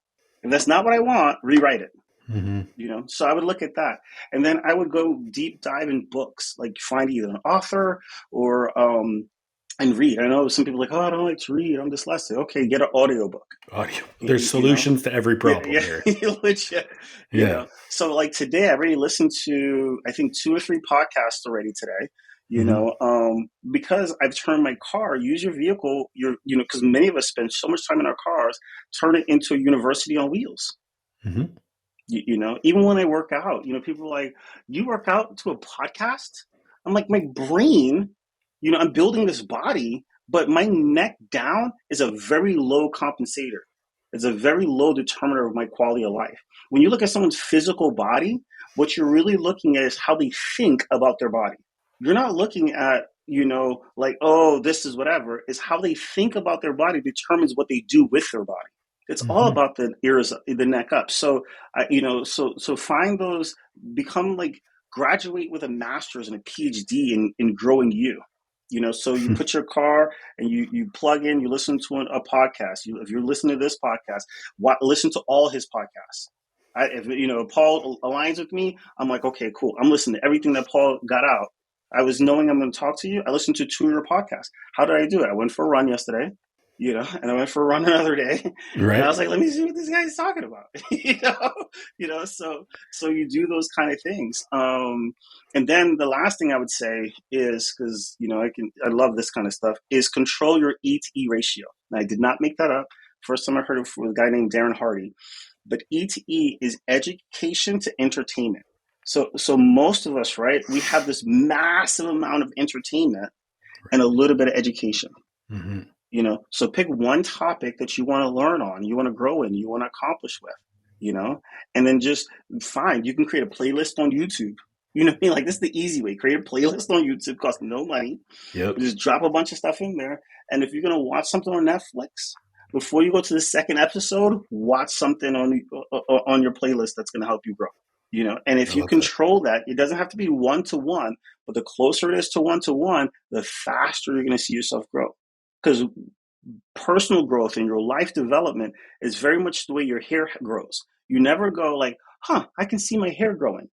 If that's not what I want, rewrite it. Hmm. So I would look at that, and then I would go deep dive in books, like find either an author or and read. I know some people are like, oh, I don't like to read. I'm dyslexic. Okay, get an audiobook. Audio. You, There's you, you know, solutions to every yeah, problem yeah, here. legit. Yeah. So like today, I already listened to I think 2 or 3 podcasts already today. Hmm. Because I've turned my car. Use your vehicle. Because many of us spend so much time in our cars. Turn it into a university on wheels. Hmm. Even when I work out, people are like, you work out to a podcast? I'm like, my brain, I'm building this body, but my neck down is a very low compensator. It's a very low determiner of my quality of life. When you look at someone's physical body, what you're really looking at is how they think about their body. You're not looking at, like, oh, this is whatever. Is how they think about their body determines what they do with their body. It's all Hmm. about the ears, the neck up. So so find those, become like, graduate with a master's and a PhD in growing you. So you put your car and you plug in, you listen to a podcast. If you're listening to this podcast, listen to all his podcasts. If Paul aligns with me, I'm like, okay, cool. I'm listening to everything that Paul got out. I was knowing I'm going to talk to you. I listened to 2 of your podcasts. How did I do it? I went for a run yesterday, and I went for a run another day, and I Right. was like, let me see what this guy's talking about. So you do those kind of things. And then the last thing I would say is, because I love this kind of stuff, is control your E-to-E ratio. And I did not make that up. First time I heard it from a guy named Darren Hardy. But E-to-E is education to entertainment. So most of us, right, we have this massive amount of entertainment and a little bit of education. Hmm. So pick one topic that you want to learn on, you want to grow in, you want to accomplish with, and then just find, you can create a playlist on YouTube. You know what I mean? Like, this is the easy way. Create a playlist on YouTube, costs no money. Yep. Just drop a bunch of stuff in there. And if you're going to watch something on Netflix, before you go to the second episode, watch something on your playlist that's going to help you grow. And I if you love that. control that, it doesn't have to be one to one, but the closer it is to one, the faster you're going to see yourself grow. Because personal growth and your life development is very much the way your hair grows. You never go like, I can see my hair growing.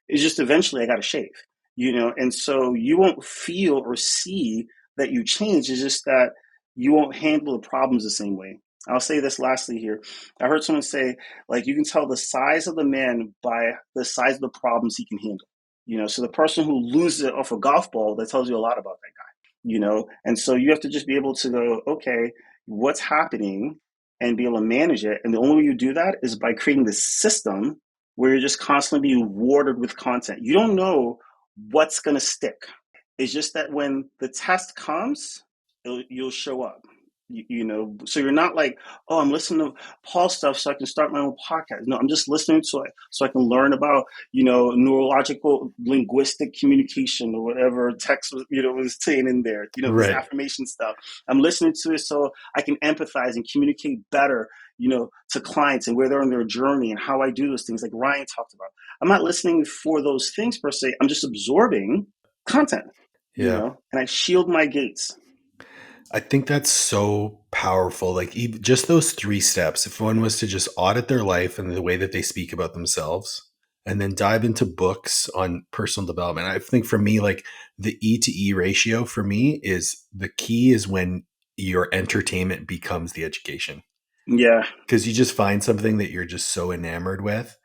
It's just eventually I got to shave, and so you won't feel or see that you change. It's just that you won't handle the problems the same way. I'll say this lastly here. I heard someone say, like, you can tell the size of the man by the size of the problems he can handle. So the person who loses it off a golf ball, that tells you a lot about that guy. And so you have to just be able to go, okay, what's happening, and be able to manage it. And the only way you do that is by creating this system where you're just constantly being watered with content. You don't know what's going to stick. It's just that when the test comes, you'll show up. So you're not like, oh, I'm listening to Paul stuff so I can start my own podcast. No, I'm just listening to it so I can learn about, neurological linguistic communication, or whatever text was saying in there, this Right. affirmation stuff. I'm listening to it so I can empathize and communicate better, to clients, and where they're on their journey and how I do those things, like Ryan talked about. I'm not listening for those things per se. I'm just absorbing content, Yeah. and I shield my gates. I think that's so powerful. Like, just those 3 steps, if one was to just audit their life and the way that they speak about themselves, and then dive into books on personal development. I think for me, like, the E-to-E ratio for me is the key is when your entertainment becomes the education. Yeah. Because you just find something that you're just so enamored with.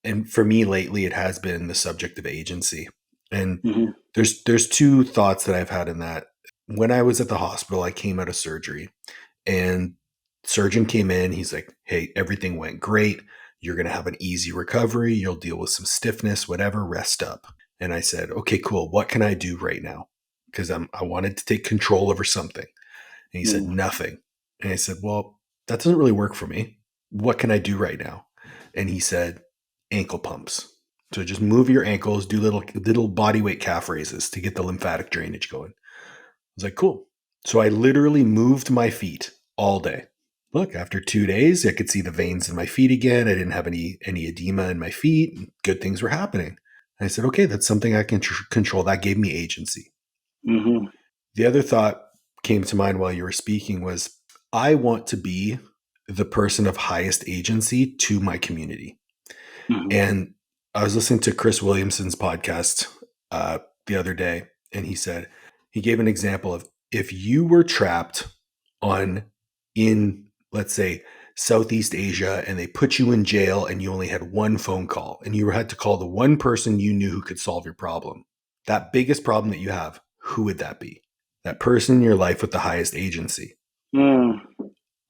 And for me lately, it has been the subject of agency. And Mm-hmm. there's 2 thoughts that I've had in that. When I was at the hospital, I came out of surgery, and surgeon came in. He's like, "Hey, everything went great. You're going to have an easy recovery. You'll deal with some stiffness, whatever, rest up." And I said, "Okay, cool. What can I do right now?" Because I wanted to take control over something. And he said, Mm-hmm. "Nothing." And I said, "Well, that doesn't really work for me. What can I do right now?" And he said, "Ankle pumps. So just move your ankles, do little body weight calf raises to get the lymphatic drainage going." I was like, "Cool." So I literally moved my feet all day. Look, after 2 days, I could see the veins in my feet again. I didn't have any edema in my feet. Good things were happening. And I said, "Okay, that's something I can control." That gave me agency. Mm-hmm. The other thought came to mind while you were speaking was, I want to be the person of highest agency to my community. Mm-hmm. And I was listening to Chris Williamson's podcast the other day, and he gave an example of, if you were trapped in, let's say, Southeast Asia, and they put you in jail and you only had one phone call and you had to call the one person you knew who could solve your problem, that biggest problem that you have, who would that be? That person in your life with the highest agency. Mm.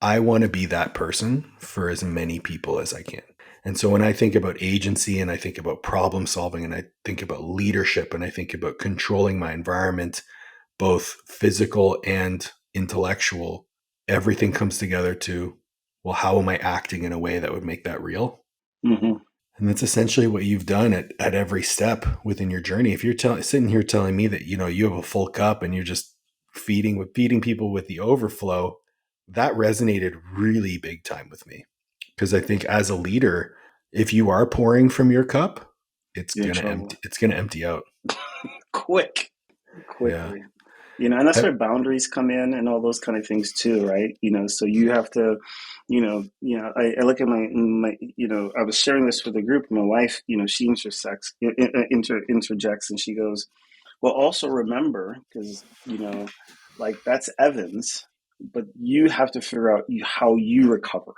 I want to be that person for as many people as I can. And so when I think about agency and I think about problem solving and I think about leadership and I think about controlling my environment, both physical and intellectual, everything comes together to, well, how am I acting in a way that would make that real? Mm-hmm. And that's essentially what you've done at every step within your journey. If you're sitting here telling me that, you know, you have a full cup and you're just feeding people with the overflow, that resonated really big time with me. Because I think as a leader, if you are pouring from your cup, it's You're in gonna trouble. empty out. Yeah. Quickly. And that's where boundaries come in and all those kind of things too, right? So you have to, I look at my, I was sharing this with a group. My wife, she interjects and she goes, well, also remember, because, like that's Evans, but you have to figure out how you recover,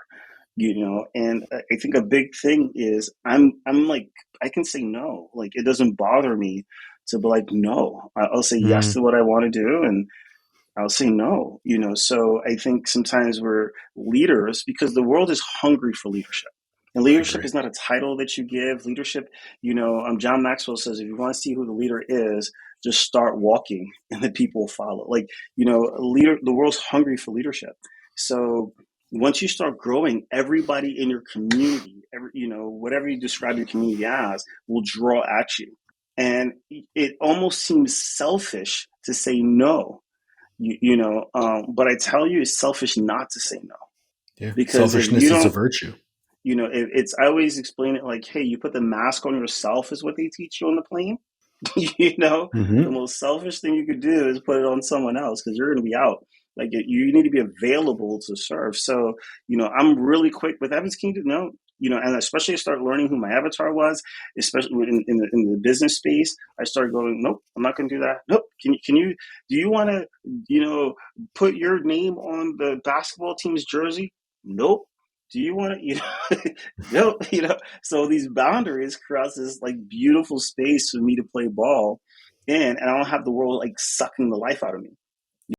and I think a big thing is I'm like, I can say no, like it doesn't bother me to be like, no, I'll say yes Mm, to what I want to do. And I'll say no, So I think sometimes we're leaders because the world is hungry for leadership. And I leadership agree. is not a title that you give. Leadership, John Maxwell says, if you want to see who the leader is, just start walking and the people will follow. Like, a leader, the world's hungry for leadership. So once you start growing, everybody in your community, whatever you describe your community as, will draw at you. And it almost seems selfish to say no, but I tell you, it's selfish not to say no, Yeah. because if you Selfishness is a don't, virtue. I always explain it like, hey, you put the mask on yourself is what they teach you on the plane. The Hmm. most selfish thing you could do is put it on someone else because you're going to be out. Like you need to be available to serve. So, I'm really quick with Evans Kingdom. No, and especially I started learning who my avatar was, especially in the business space. I started going, nope, I'm not going to do that. Nope. Do you want to, put your name on the basketball team's jersey? Nope. Do you want to, nope, so these boundaries cross this like beautiful space for me to play ball in, and I don't have the world like sucking the life out of me.